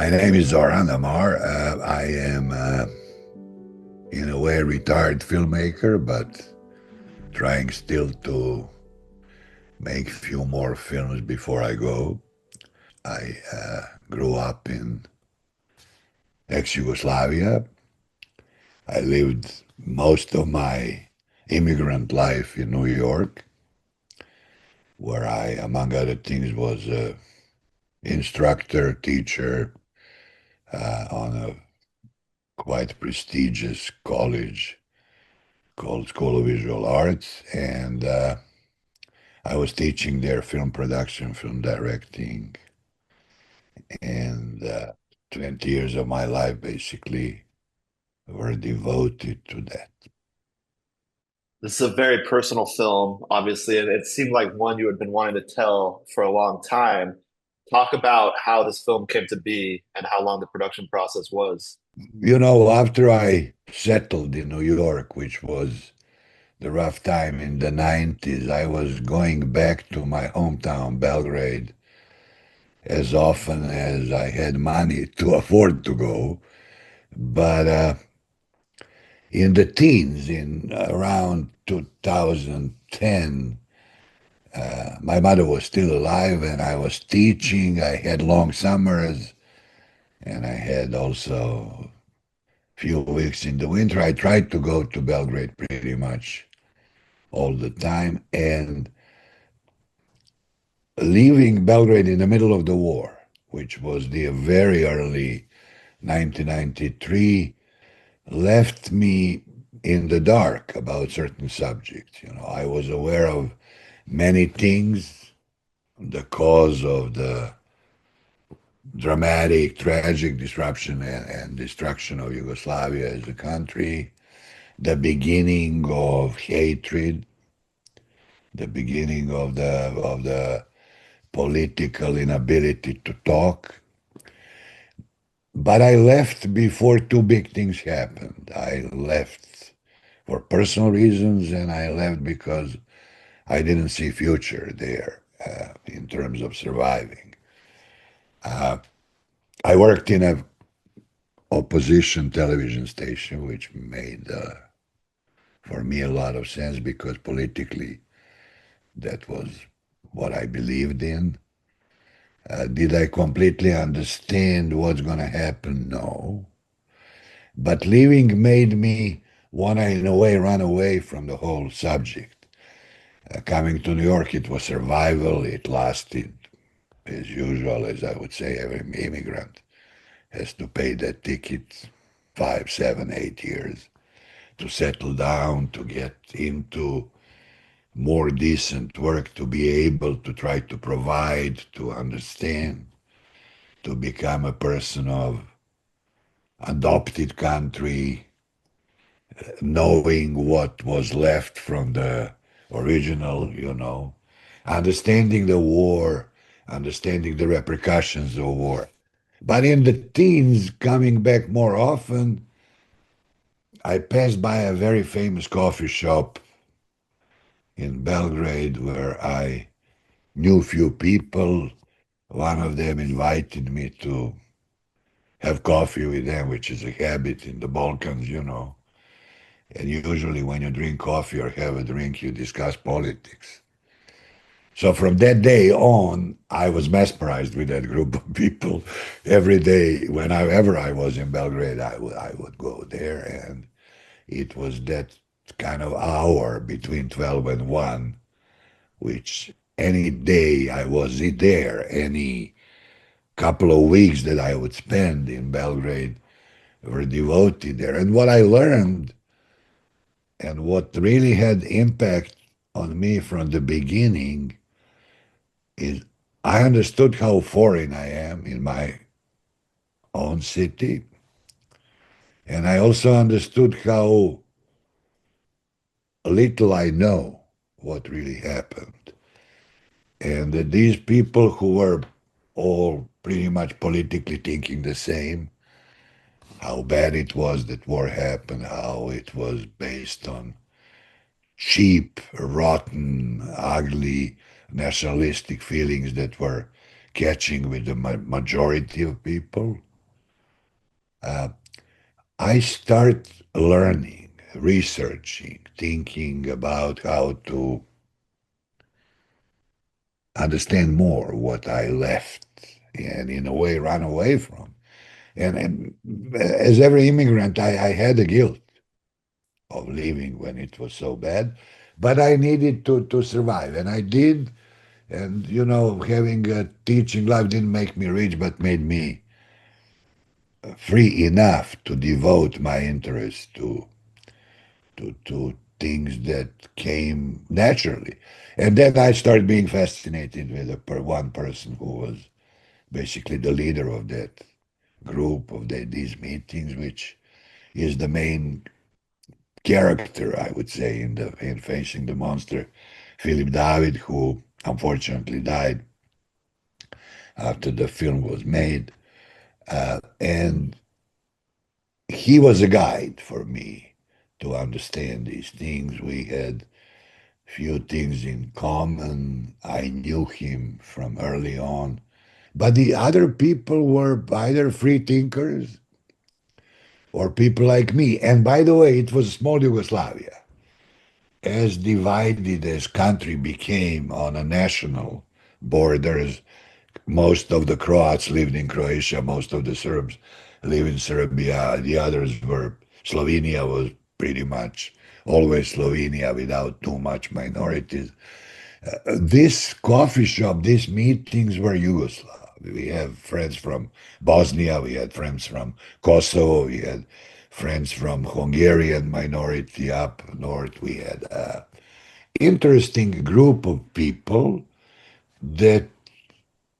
My name is Zoran Amar. I am, in a way, a retired filmmaker, but trying still to make few more films before I go. I grew up in ex-Yugoslavia. I lived most of my immigrant life in New York, where I, among other things, was a instructor, teacher on a quite prestigious college called School of Visual Arts, and I was teaching there film production, film directing, and 20 years of my life basically were devoted to that. This is a very personal film, obviously, and it seemed like one you had been wanting to tell for a long time. Talk about how this film came to be and how long the production process was. After I settled in New York, which was the rough time in the 90s, I was going back to my hometown, Belgrade, as often as I had money to afford to go. But in the teens, in around 2010, my mother was still alive and I was teaching. I had long summers and I had also a few weeks in the winter. I tried to go to Belgrade pretty much all the time. And leaving Belgrade in the middle of the war, which was the very early 1993, left me in the dark about certain subjects. I was aware of many things, the cause of the dramatic, tragic disruption and destruction of Yugoslavia as a country, the beginning of hatred, the beginning of the political inability to talk. But I left before two big things happened. I left for personal reasons, and I left because I didn't see future there in terms of surviving. Uh, I worked in a opposition television station, which made for me a lot of sense because politically that was what I believed in. Did I completely understand what's going to happen? No. But leaving made me want to, in a way, run away from the whole subject. Coming to New York, it was survival. It lasted, as usual, as I would say, every immigrant has to pay that ticket 5, 7, 8 years to settle down, to get into more decent work, to be able to try to provide, to understand, to become a person of adopted country, knowing what was left from the original, understanding the war, understanding the repercussions of war. But in the teens, coming back more often, I passed by a very famous coffee shop in Belgrade where I knew few people. One of them invited me to have coffee with them, which is a habit in the Balkans. And usually when you drink coffee or have a drink, you discuss politics. So from that day on, I was mesmerized with that group of people. Every day, whenever I was in Belgrade, I would go there, and it was that kind of hour between 12 and 1, which any day I was there, any couple of weeks that I would spend in Belgrade were devoted there. And what I learned and what really had impact on me from the beginning is I understood how foreign I am in my own city. And I also understood how little I know what really happened. And that these people who were all pretty much politically thinking the same, how bad it was that war happened, how it was based on cheap, rotten, ugly, nationalistic feelings that were catching with the majority of people. I start learning, researching, thinking about how to understand more what I left and in a way run away from. And as every immigrant, I had the guilt of leaving when it was so bad, but I needed to survive, and I did. And having a teaching life didn't make me rich, but made me free enough to devote my interest to things that came naturally. And then I started being fascinated with one person who was basically the leader of that group of these meetings, which is the main character, I would say, in Facing the Monster, Philip David, who unfortunately died after the film was made. And he was a guide for me to understand these things. We had few things in common. I knew him from early on. But the other people were either free thinkers or people like me. And by the way, it was small Yugoslavia. As divided as country became on a national borders, most of the Croats lived in Croatia, most of the Serbs live in Serbia, the others were, Slovenia was pretty much always Slovenia without too much minorities. This coffee shop, these meetings were Yugoslav. We have friends from Bosnia, we had friends from Kosovo, we had friends from Hungarian minority up north. We had an interesting group of people that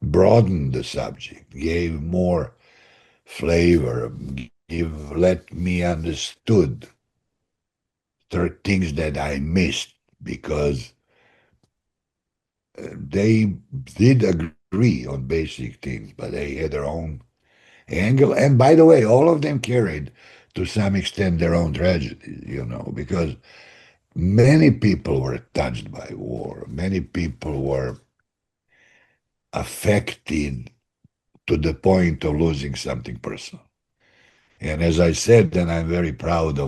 broadened the subject, gave more flavor, let me understood things that I missed because they did agree on basic things, but they had their own angle. And by the way, all of them carried to some extent their own tragedies, because many people were touched by war. Many people were affected to the point of losing something personal. And as I said, and I'm very proud.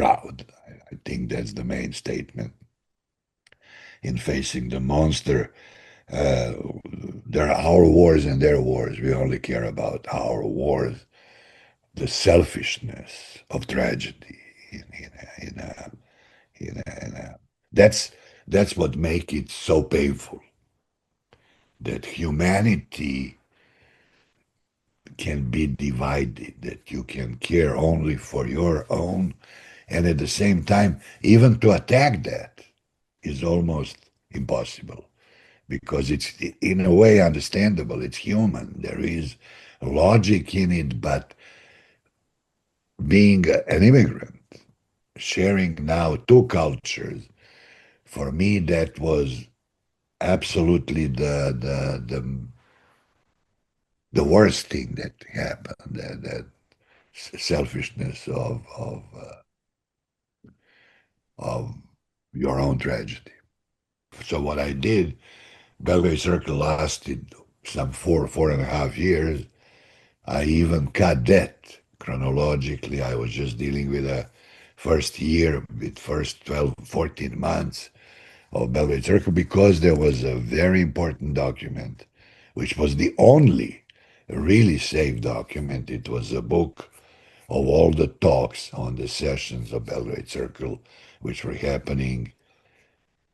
I think that's the main statement in Facing the Monster. Uh, there are our wars and their wars. We only care about our wars, the selfishness of tragedy. In a, that's that's what makes it so painful. That humanity can be divided. That you can care only for your own, and at the same time, even to attack that is almost impossible because it's in a way understandable. It's human. There is logic in it, but being an immigrant, sharing now two cultures, for me that was absolutely the worst thing that happened. That selfishness of your own tragedy. So what I did, Belgrade Circle lasted some 4.5 years. I even cut that chronologically. I was just dealing with a first year, with first 12, 14 months of Belgrade Circle because there was a very important document, which was the only really safe document. It was a book of all the talks on the sessions of Belgrade Circle, which were happening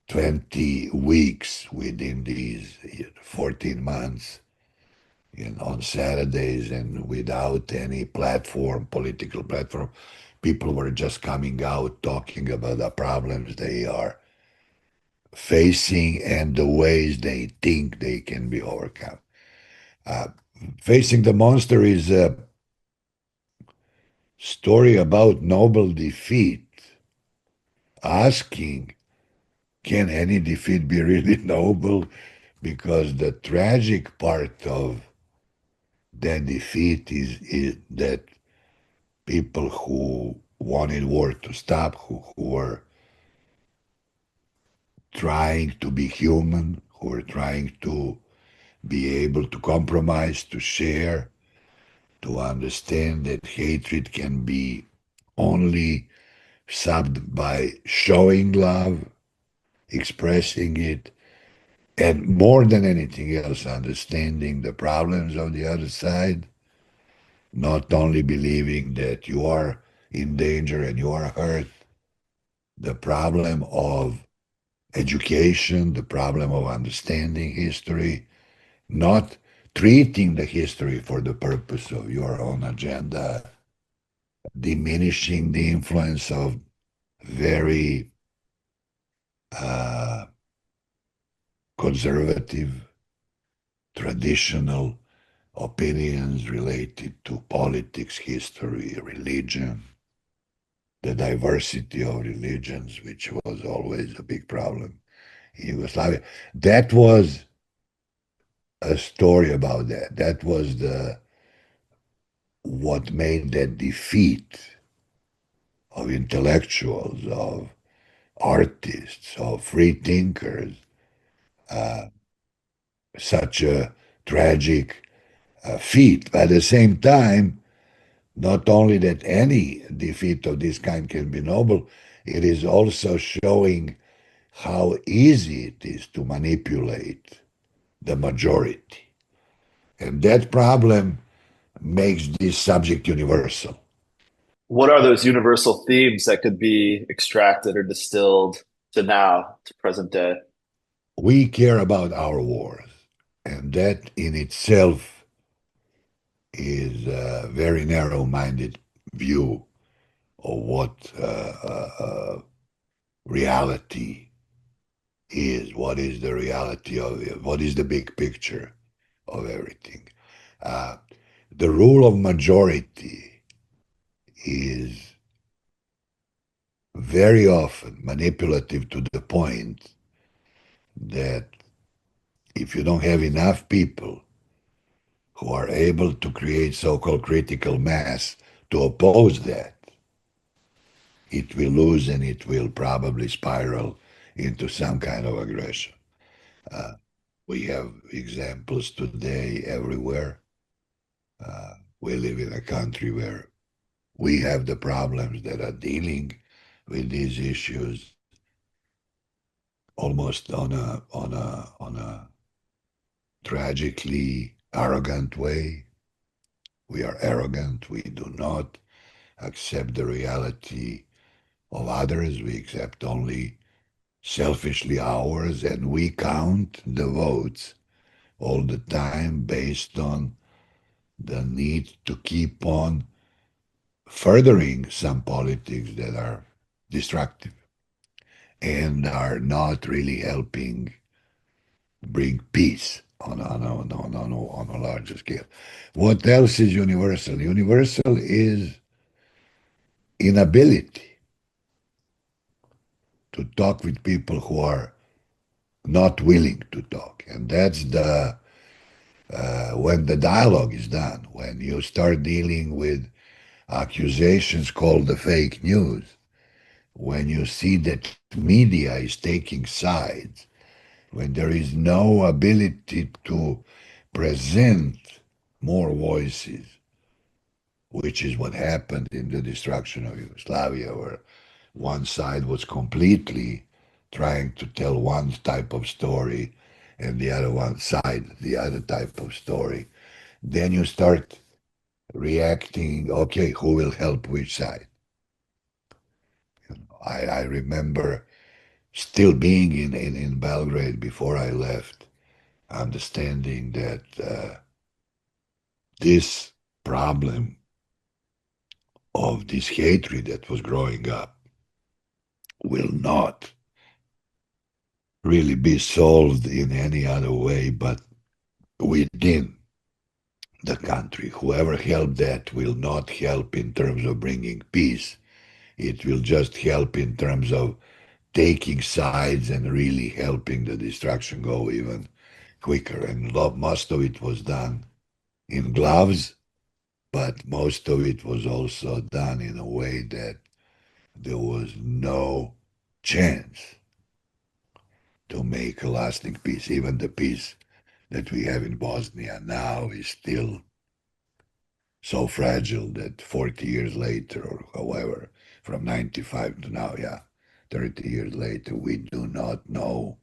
20 weeks within these 14 months on Saturdays and without any platform, political platform. People were just coming out talking about the problems they are facing and the ways they think they can be overcome. Uh, Facing the Monster is a story about noble defeat, asking, can any defeat be really noble? Because the tragic part of that defeat is that people who wanted war to stop, who were trying to be human, who were trying to be able to compromise, to share, to understand that hatred can be only subbed by showing love, expressing it, and more than anything else, understanding the problems of the other side, not only believing that you are in danger and you are hurt, the problem of education, the problem of understanding history, not treating the history for the purpose of your own agenda, diminishing the influence of very uh, conservative, traditional opinions related to politics, history, religion, the diversity of religions, which was always a big problem in Yugoslavia. That was a story about that. That was the what made that defeat of intellectuals, of artists, of free thinkers, uh, such a tragic feat. But at the same time, not only that any defeat of this kind can be noble, it is also showing how easy it is to manipulate the majority. And that problem makes this subject universal. What are those universal themes that could be extracted or distilled to now, to present day? We care about our wars, and that in itself is a very narrow-minded view of what reality is, what is the reality of it, what is the big picture of everything. Uh, the rule of majority is very often manipulative to the point that if you don't have enough people who are able to create so-called critical mass to oppose that, it will lose and it will probably spiral into some kind of aggression. Uh, we have examples today everywhere. We live in a country where we have the problems that are dealing with these issues almost on a tragically arrogant way. We are arrogant. We do not accept the reality of others. We accept only selfishly ours, and we count the votes all the time based on the need to keep on furthering some politics that are destructive and are not really helping bring peace on a larger scale. What else is universal? Universal is inability to talk with people who are not willing to talk. And that's the when the dialogue is done, when you start dealing with accusations called the fake news, when you see that media is taking sides, when there is no ability to present more voices, which is what happened in the destruction of Yugoslavia, where one side was completely trying to tell one type of story and the other one side the other type of story. Then you start reacting, okay, who will help which side? I remember still being in Belgrade before I left, understanding that this problem of this hatred that was growing up will not really be solved in any other way but within the country. Whoever helped that will not help in terms of bringing peace. It will just help in terms of taking sides and really helping the destruction go even quicker. And most of it was done in gloves, but most of it was also done in a way that there was no chance to make a lasting peace. Even the peace that we have in Bosnia now is so fragile that 40 years later, or however, from 95 to now, yeah, 30 years later, we do not know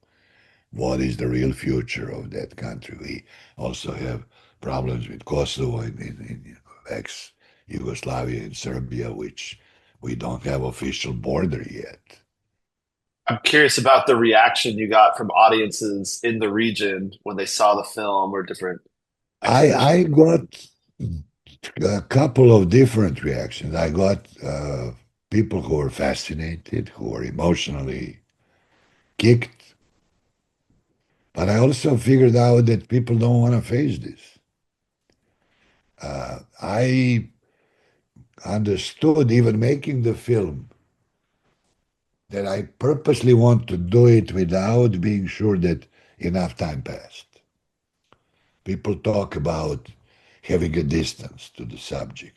what is the real future of that country. We also have problems with Kosovo in ex-Yugoslavia in Serbia, which we don't have official border yet. I'm curious about the reaction you got from audiences in the region when they saw the film or different I exhibitions. got a couple of different reactions. I got people who were fascinated, who were emotionally kicked, but I also figured out that people don't want to face this. I understood, even making the film, that I purposely want to do it without being sure that enough time passed. People talk about having a distance to the subject.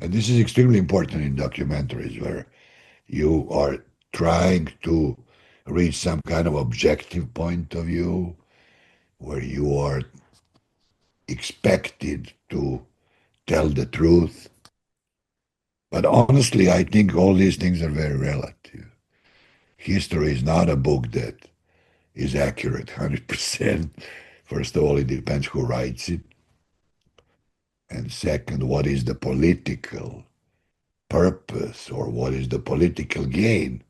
And this is extremely important in documentaries where you are trying to reach some kind of objective point of view, where you are expected to tell the truth. But honestly, I think all these things are very relative. History is not a book that is accurate 100%. First of all, it depends who writes it. And second, what is the political purpose or what is the political gain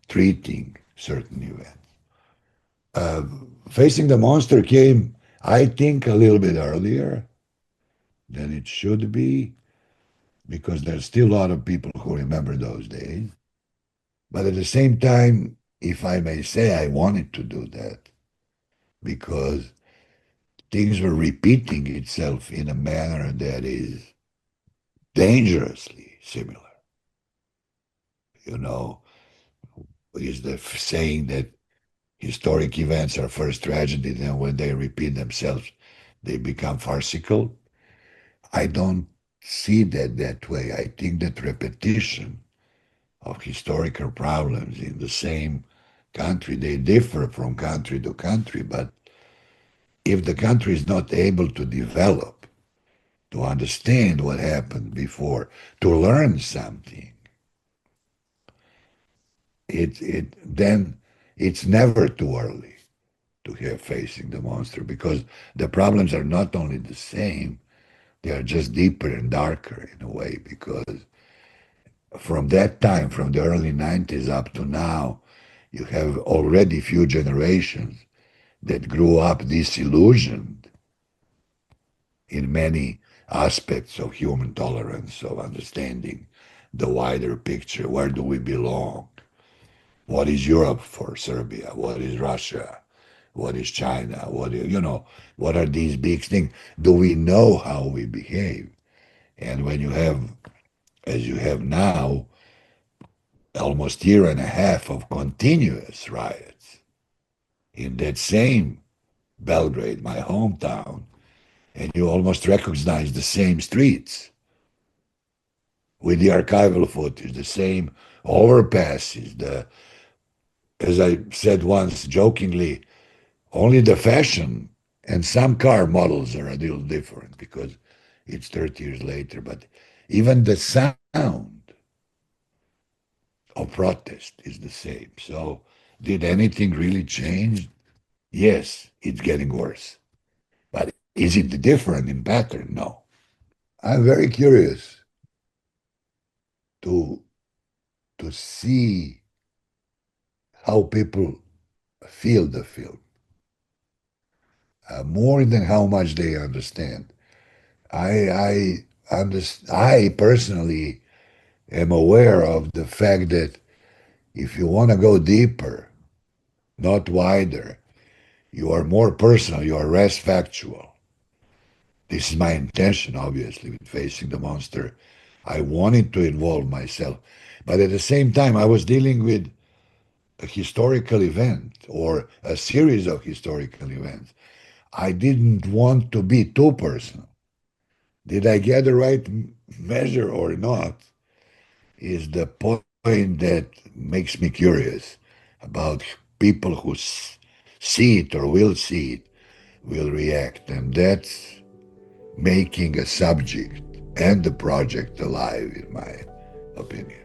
treating certain events? Facing the Monster came, I think, a little bit earlier than it should be because there's still a lot of people who remember those days. But at the same time, if I may say, I wanted to do that because things were repeating itself in a manner that is dangerously similar. You know, is the saying that historic events are first tragedies, and when they repeat themselves, they become farcical. I don't see that that way. I think that repetition of historical problems in the same country, they differ from country to country, but if the country is not able to develop, to understand what happened before, to learn something, then it's never too early to have facing the monster because the problems are not only the same, they are just deeper and darker in a way because from that time, from the early 90s up to now, you have already few generations that grew up disillusioned in many aspects of human tolerance, of understanding the wider picture. Where do we belong? What is Europe for Serbia? What is Russia? What is China? What are these big things? Do we know how we behave? And when you have, as you have now, almost year and a half of continuous riots in that same Belgrade, my hometown, and you almost recognize the same streets with the archival footage, the same overpasses, as I said once jokingly, only the fashion and some car models are a little different because it's 30 years later, but even the sound of protest is the same. So, did anything really change? Yes, it's getting worse. But is it different in pattern? No. I'm very curious to see how people feel the film more than how much they understand. I personally am aware of the fact that if you want to go deeper, not wider, you are more personal, you are less factual. This is my intention, obviously, with facing the monster. I wanted to involve myself, but at the same time, I was dealing with a historical event or a series of historical events. I didn't want to be too personal. Did I get the right measure or not? Is the point that makes me curious about people who see it or will see it, will react. And that's making a subject and the project alive, in my opinion.